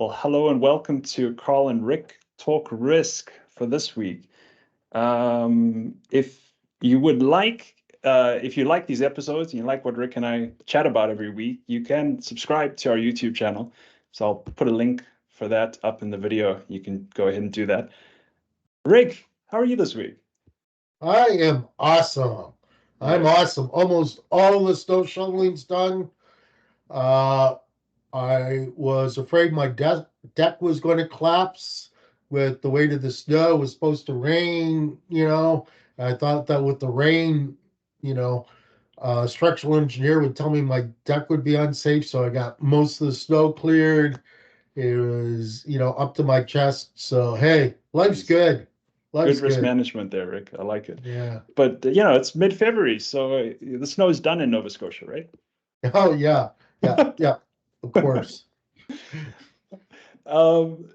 Well, hello and welcome to Carl and Rick Talk Risk for this week. If you would like, if you like these episodes and you like what Rick and I chat about every week, you can subscribe to our YouTube channel. So I'll put a link for that up in the video. You can go ahead and do that. Rick, how are you this week? I am awesome. I'm Nice. awesome. Almost all the snow shoveling's done. Uh, I was afraid my deck was going to collapse with the weight of the snow. It was supposed to rain, I thought that with the rain, you know, structural engineer would tell me my deck would be unsafe. So I got most of the snow cleared. It was, up to my chest. So, hey, life's Nice. good. Good Life's risk good. management there, Rick. I like it. Yeah. But it's mid-February, so the snow is done in Nova Scotia, right? Oh yeah, yeah, of course. Um,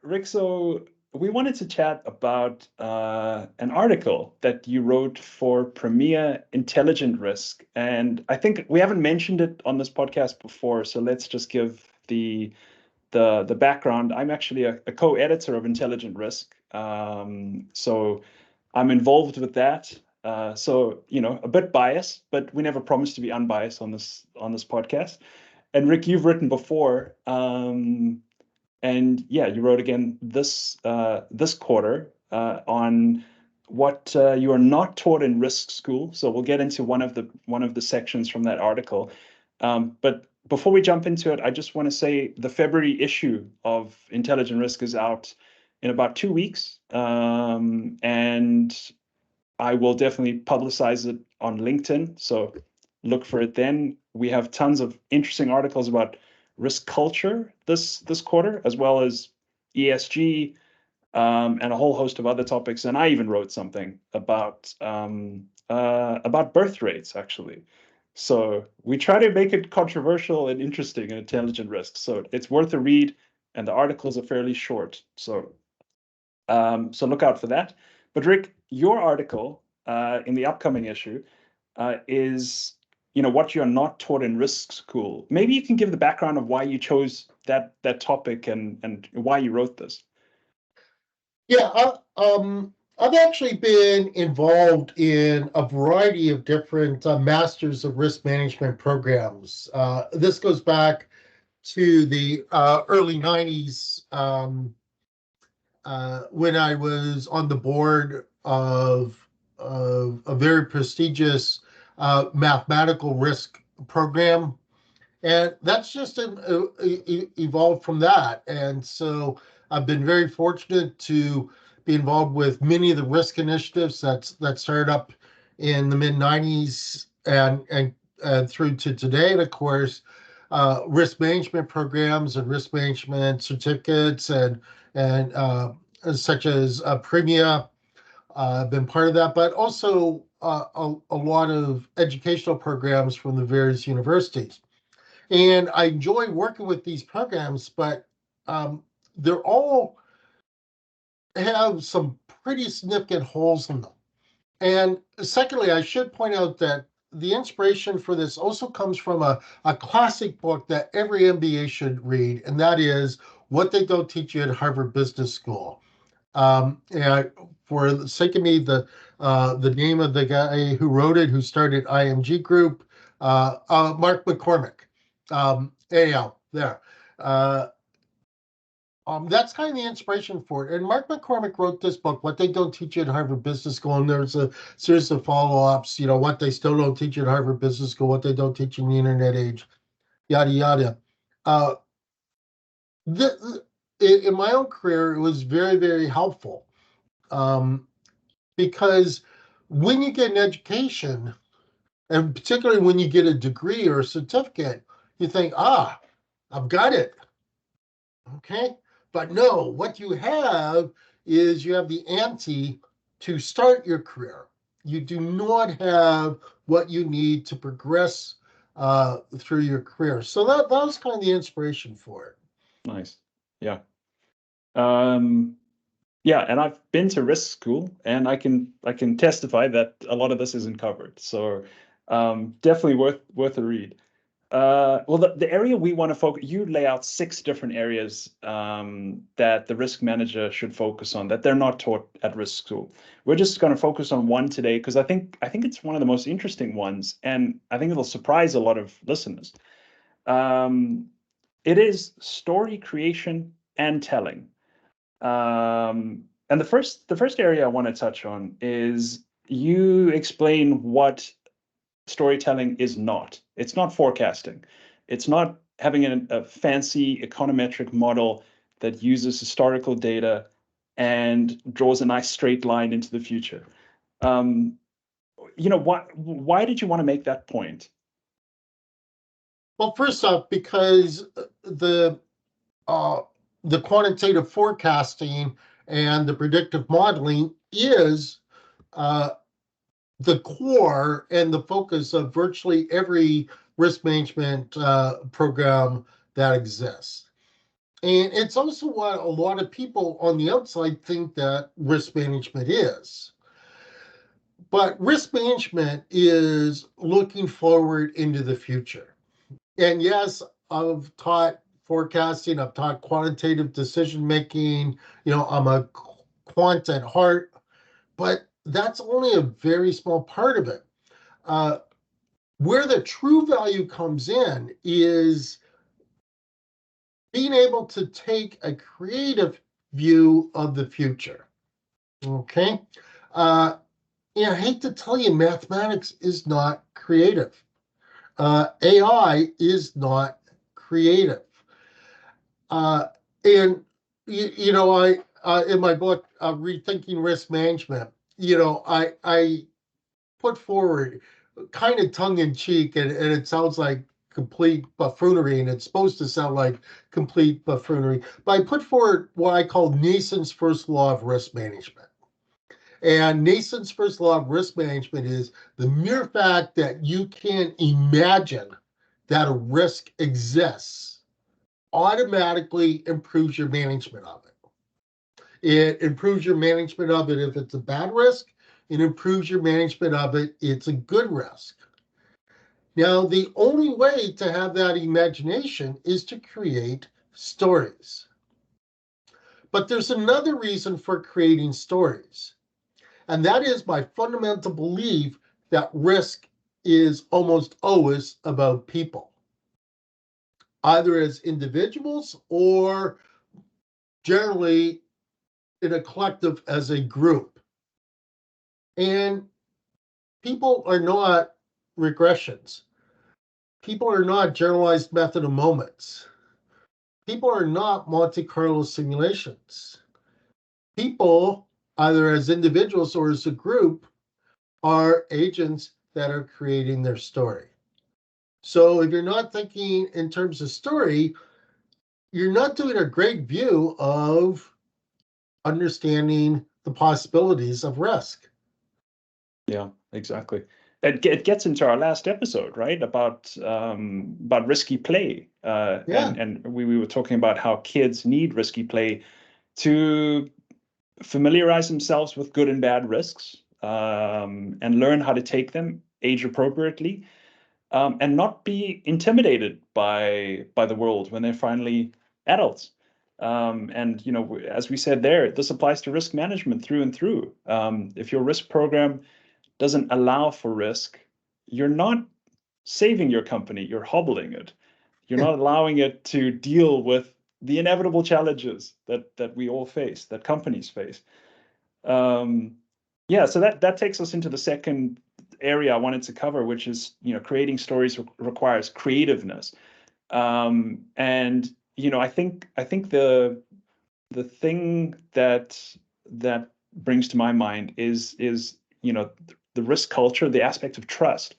Rick, so we wanted to chat about an article that you wrote for PRMIA Intelligent Risk, and I think we haven't mentioned it on this podcast before, so let's just give the background. I'm actually a co-editor of Intelligent Risk, so I'm involved with that. So a bit biased, but we never promised to be unbiased on this podcast. And Rick, you've written before. And yeah, you wrote again this quarter on what you are not taught in risk school. So we'll get into one of the sections from that article. But before we jump into it, I just want to say the February issue of Intelligent Risk is out in about 2 weeks, and I will definitely publicize it on LinkedIn. So look for it then. We have tons of interesting articles about risk culture this quarter, as well as ESG, and a whole host of other topics. And I even wrote something about birth rates, actually. So we try to make it controversial and interesting and intelligent risk. So it's worth a read, and the articles are fairly short. So look out for that. But Rick, your article in the upcoming issue is, what you're not taught in risk school. Maybe you can give the background of why you chose that topic and why you wrote this. Yeah, I've actually been involved in a variety of different Masters of Risk Management programs. This goes back to the early 90s when I was on the board of a very prestigious mathematical risk program. And that's just evolved from that. And so I've been very fortunate to be involved with many of the risk initiatives that started up in the mid 90s and through to today. And of course, risk management programs and risk management certificates and such as PRMIA. I've been part of that, but also a lot of educational programs from the various universities. And I enjoy working with these programs, but um, they're all have some pretty significant holes in them. And secondly, I should point out that the inspiration for this also comes from a classic book that every MBA should read, and that is What They Don't Teach You at Harvard Business School. And for the sake of me, the name of the guy who wrote it, who started IMG Group, Mark McCormick. Anyhow, there. Uh, that's kind of the inspiration for it. And Mark McCormick wrote this book, What They Don't Teach You at Harvard Business School. And there's a series of follow-ups, what they still don't teach you at Harvard Business School, what they don't teach in the internet age, yada, yada. Uh, in my own career, it was very, very helpful. Um, because when you get an education, and particularly when you get a degree or a certificate, you think, I've got it. Okay. But no, what you have is you have the ante to start your career. You do not have what you need to progress through your career. So that was kind of the inspiration for it. Nice. Yeah. Um, yeah, and I've been to risk school, and I can testify that a lot of this isn't covered. So definitely worth a read. Well, the area we want to focus, you lay out 6 different areas that the risk manager should focus on that they're not taught at risk school. We're just going to focus on one today because I think it's one of the most interesting ones, and I think it'll surprise a lot of listeners. Um, it is story creation and telling. And the first area I want to touch on is you explain what storytelling is not. It's not forecasting. It's not having a fancy econometric model that uses historical data and draws a nice straight line into the future. Um, why did you want to make that point? Well, first off, because uh, the quantitative forecasting and the predictive modeling is uh, the core and the focus of virtually every risk management program that exists. And it's also what a lot of people on the outside think that risk management is. But risk management is looking forward into the future. And yes, I've taught forecasting, I've taught quantitative decision making, I'm a quant at heart, but that's only a very small part of it. Uh, where the true value comes in is being able to take a creative view of the future. Okay. I hate to tell you, mathematics is not creative. AI is not creative. Uh, and I in my book, Rethinking Risk Management, I put forward kind of tongue in cheek, and it sounds like complete buffoonery, and it's supposed to sound like complete buffoonery. But I put forward what I call Nason's first law of risk management. And Nason's first law of risk management is the mere fact that you can imagine that a risk exists automatically improves your management of it. It improves your management of it if it's a bad risk. It improves your management of it. It's a good risk. Now, the only way to have that imagination is to create stories. But there's another reason for creating stories, and that is my fundamental belief that risk is almost always about people, either as individuals or generally in a collective as a group. And people are not regressions. People are not generalized method of moments. People are not Monte Carlo simulations. People, either as individuals or as a group, are agents that are creating their story. So if you're not thinking in terms of story, you're not doing a great view of understanding the possibilities of risk. Yeah, exactly. It gets into our last episode, right? About risky play, Yeah. and we were talking about how kids need risky play to familiarize themselves with good and bad risks, and learn how to take them age appropriately, and not be intimidated by the world when they're finally adults. And as we said there, this applies to risk management through and through. If your risk program doesn't allow for risk, you're not saving your company, you're hobbling it. You're not allowing it to deal with the inevitable challenges that we all face, that companies face. Um, yeah, so that takes us into the second area I wanted to cover, which is, creating stories requires creativeness. And I think the thing that brings to my mind is the risk culture, the aspect of trust.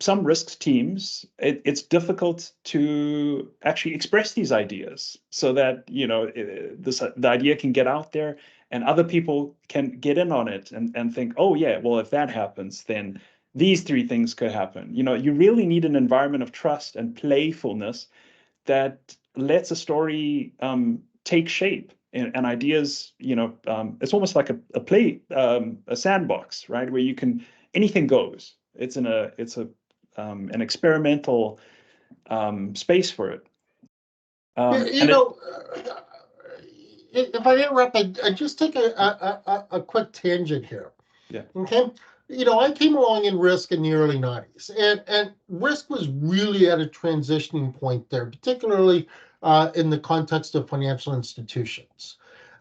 Some risk teams, it's difficult to actually express these ideas so that the idea can get out there and other people can get in on it and think, oh yeah, well, if that happens, then these 3 things could happen. You really need an environment of trust and playfulness that lets a story take shape, and ideas. It's almost like a play, a sandbox, right, where you can anything goes. It's a an experimental space for it. You know, if I interrupt, I just take a quick tangent here. Yeah. Okay. I came along in risk in the early 90s, and risk was really at a transitioning point there, particularly in the context of financial institutions.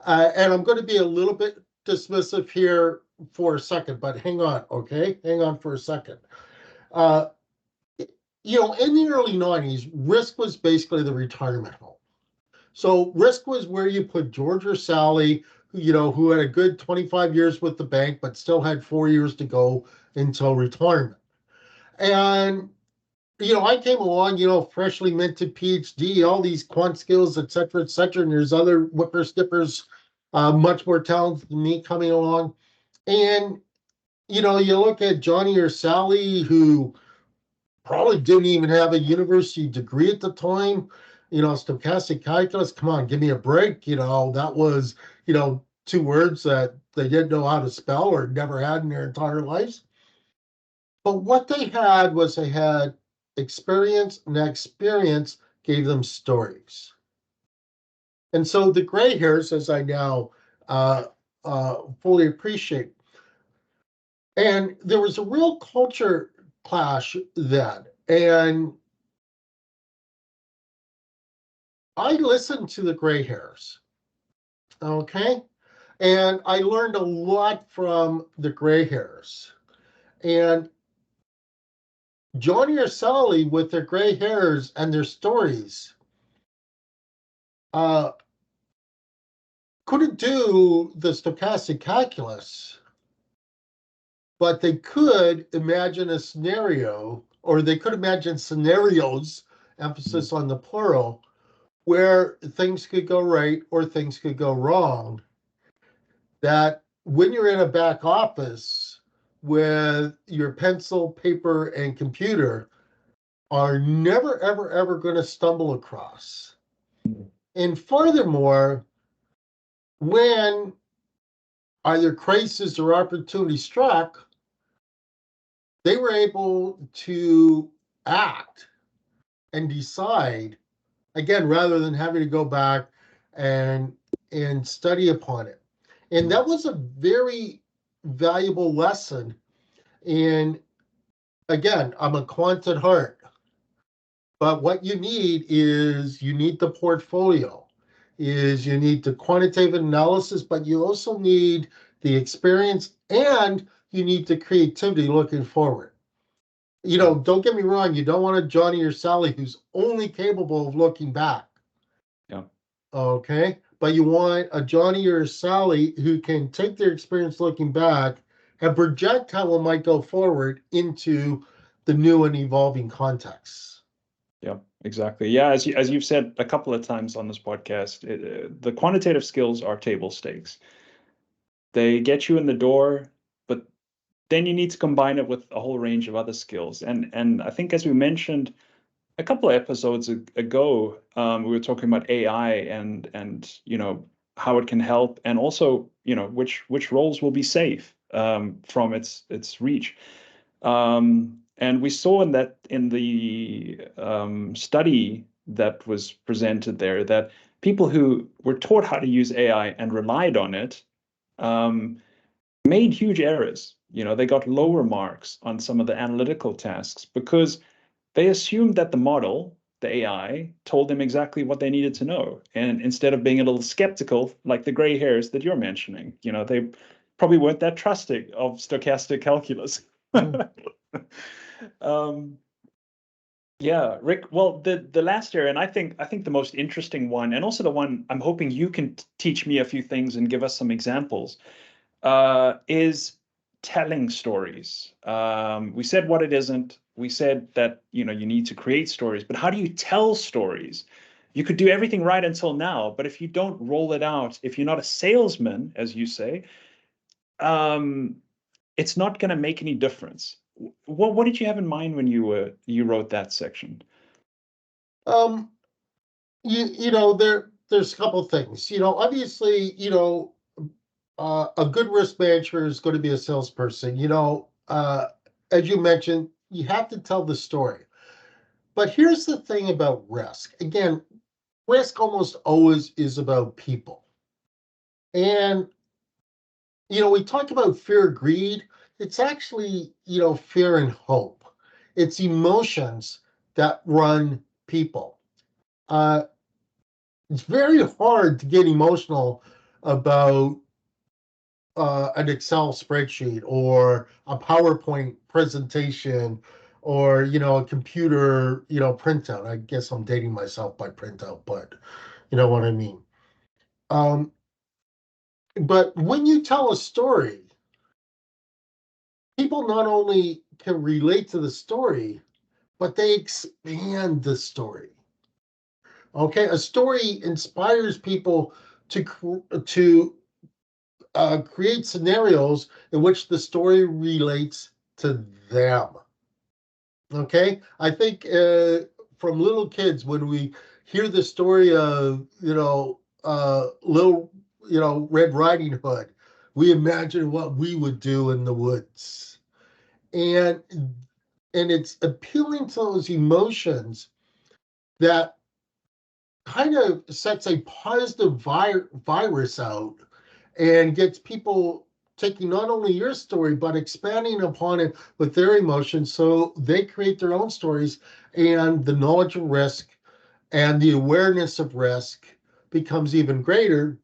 And I'm going to be a little bit dismissive here for a second, but hang on, okay? Hang on for a second. Uh, in the early 90s, risk was basically the retirement home. So risk was where you put George or Sally, who had a good 25 years with the bank, but still had 4 years to go until retirement. And, I came along, freshly minted PhD, all these quant skills, et cetera, and there's other whippersnippers, much more talented than me coming along. And, you look at Johnny or Sally, who probably didn't even have a university degree at the time. Stochastic calculus, come on, give me a break. That was, 2 words that they didn't know how to spell or never had in their entire lives. But what they had was they had experience, and that experience gave them stories. And so the gray hairs, as I now fully appreciate, and there was a real culture clash then. And I listened to the gray hairs, okay? And I learned a lot from the gray hairs. And Johnny or Sally, with their gray hairs and their stories, couldn't do the stochastic calculus, but they could imagine a scenario, or they could imagine scenarios, emphasis on the plural, where things could go right or things could go wrong. That when you're in a back office with your pencil, paper, and computer are never, ever, ever going to stumble across. And furthermore, when either crisis or opportunity struck, they were able to act and decide, again, rather than having to go back and study upon it. And that was a very valuable lesson. And again, I'm a quant at heart, but what you need is you need the portfolio, is you need the quantitative analysis, but you also need the experience and you need the creativity looking forward. Don't get me wrong, you don't want a Johnny or Sally who's only capable of looking back. Yeah. Okay. But you want a Johnny or a Sally who can take their experience looking back and project how it might go forward into the new and evolving contexts. Yeah, exactly. Yeah, as you've said a couple of times on this podcast, the quantitative skills are table stakes. They get you in the door, but then you need to combine it with a whole range of other skills. And I think, as we mentioned a couple of episodes ago, we were talking about AI and how it can help, and also which roles will be safe from its reach. And we saw in the study that was presented there that people who were taught how to use AI and relied on it made huge errors. They got lower marks on some of the analytical tasks because they assumed that the model, the AI, told them exactly what they needed to know. And instead of being a little skeptical, like the gray hairs that you're mentioning, they probably weren't that trusting of stochastic calculus. Um, yeah, Rick. Well, the last area, and I think the most interesting one, and also the one I'm hoping you can teach me a few things and give us some examples, is telling stories. We said what it isn't. We said that you need to create stories, but how do you tell stories? You could do everything right until now, but if you don't roll it out, if you're not a salesman, as you say, um, it's not going to make any difference. What did you have in mind when you wrote that section? Um, there's a couple of things. Obviously, a good risk manager is going to be a salesperson. As you mentioned, you have to tell the story. But here's the thing about risk. Again, risk almost always is about people. And we talk about fear, greed. It's actually, fear and hope. It's emotions that run people. Uh, it's very hard to get emotional about an Excel spreadsheet or a PowerPoint presentation or, a computer, printout. I guess I'm dating myself by printout, but you know what I mean. Um, but when you tell a story, people not only can relate to the story, but they expand the story. Okay, a story inspires people to create scenarios in which the story relates to them. Okay, I think from little kids when we hear the story of little Red Riding Hood, we imagine what we would do in the woods, and it's appealing to those emotions that kind of sets a positive virus out and gets people taking not only your story but expanding upon it with their emotions, so they create their own stories, and the knowledge of risk and the awareness of risk becomes even greater.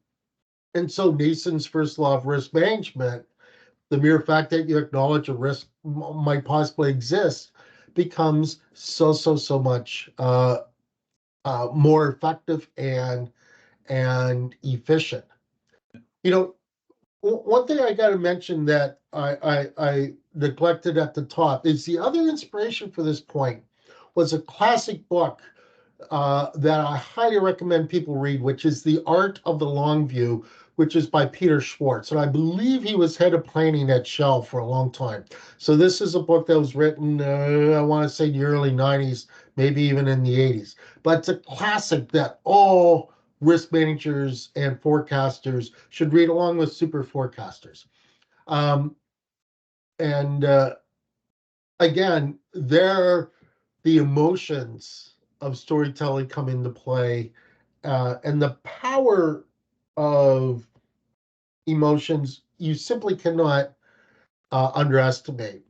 And so Nason's first law of risk management, the mere fact that you acknowledge a risk might possibly exist, becomes so much more effective and efficient. You know, one thing I got to mention that I neglected at the top is the other inspiration for this point was a classic book that I highly recommend people read, which is The Art of the Long View, which is by Peter Schwartz. And I believe he was head of planning at Shell for a long time. So this is a book that was written, I want to say, in the early 90s, maybe even in the 80s. But it's a classic that all risk managers and forecasters should read, along with super forecasters. Um, and again, there the emotions of storytelling come into play, and the power of emotions you simply cannot underestimate.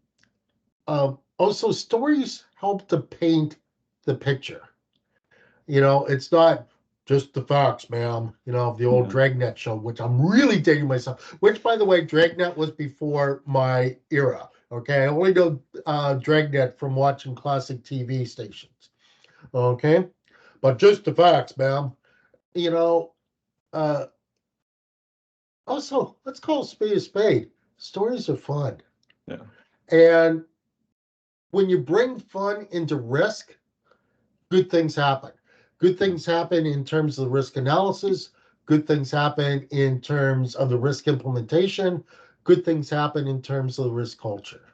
Also, stories help to paint the picture. It's not just the facts, ma'am. The old Yeah. Dragnet show, which I'm really dating myself. Which, by the way, Dragnet was before my era. Okay, I only know Dragnet from watching classic TV stations. Okay, but just the facts, ma'am. You know, uh, Also, let's call a spade a spade. Stories are fun. Yeah. And when you bring fun into risk, good things happen. Good things happen in terms of the risk analysis. Good things happen in terms of the risk implementation. Good things happen in terms of the risk culture.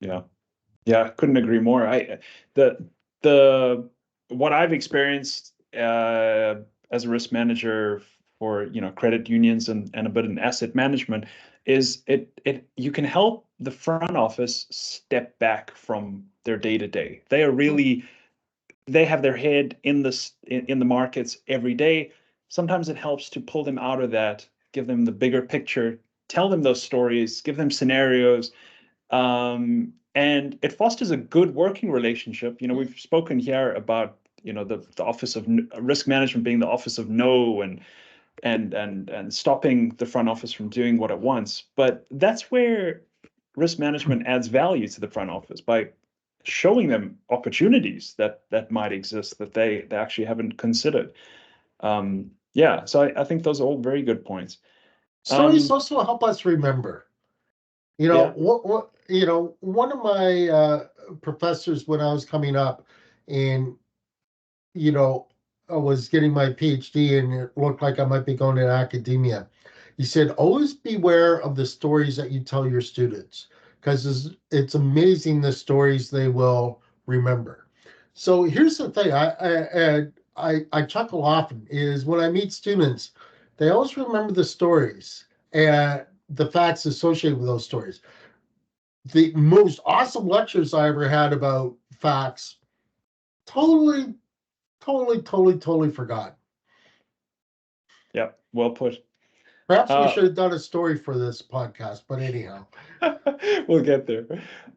Yeah. Yeah, couldn't agree more. The the what I've experienced as a risk manager for credit unions and a bit in asset management is it you can help the front office step back from their day to day. They have their head in the markets every day. Sometimes it helps to pull them out of that, give them the bigger picture, tell them those stories, give them scenarios, and it fosters a good working relationship. We've spoken here about the office of risk management being the office of no, and stopping the front office from doing what it wants. But that's where risk management adds value to the front office by showing them opportunities that might exist that they actually haven't considered. Yeah, so I think those are all very good points. Stories also help us remember. Yeah. One of my professors when I was coming up, and you know, I was getting my PhD and it looked like I might be going to academia. He said, always beware of the stories that you tell your students because it's amazing the stories they will remember. So here's the thing I chuckle often is when I meet students, they always remember the stories and the facts associated with those stories. the most awesome lectures I ever had about facts, totally, totally forgot. Yeah, well put. Perhaps we Uh, should have done a story for this podcast, but anyhow. we'll get there.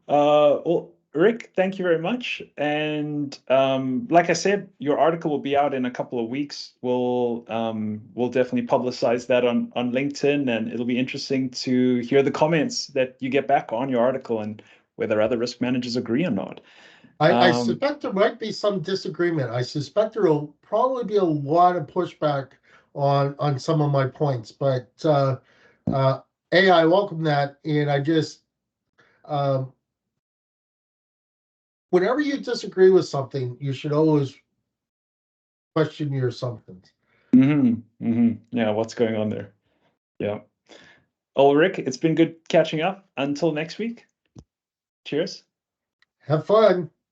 Well, Rick, thank you very much. And like I said, your article will be out in a couple of weeks. We'll definitely publicize that on LinkedIn, and it'll be interesting to hear the comments that you get back on your article and whether other risk managers agree or not. I Um, suspect there might be some disagreement. I suspect there will probably be a lot of pushback on some of my points, but uh, I welcome that, and I just um, whenever you disagree with something, you should always question your assumptions. yeah, what's going on there? Yeah. Oh, Rick, it's been good catching up. Until next week. Cheers. Have fun.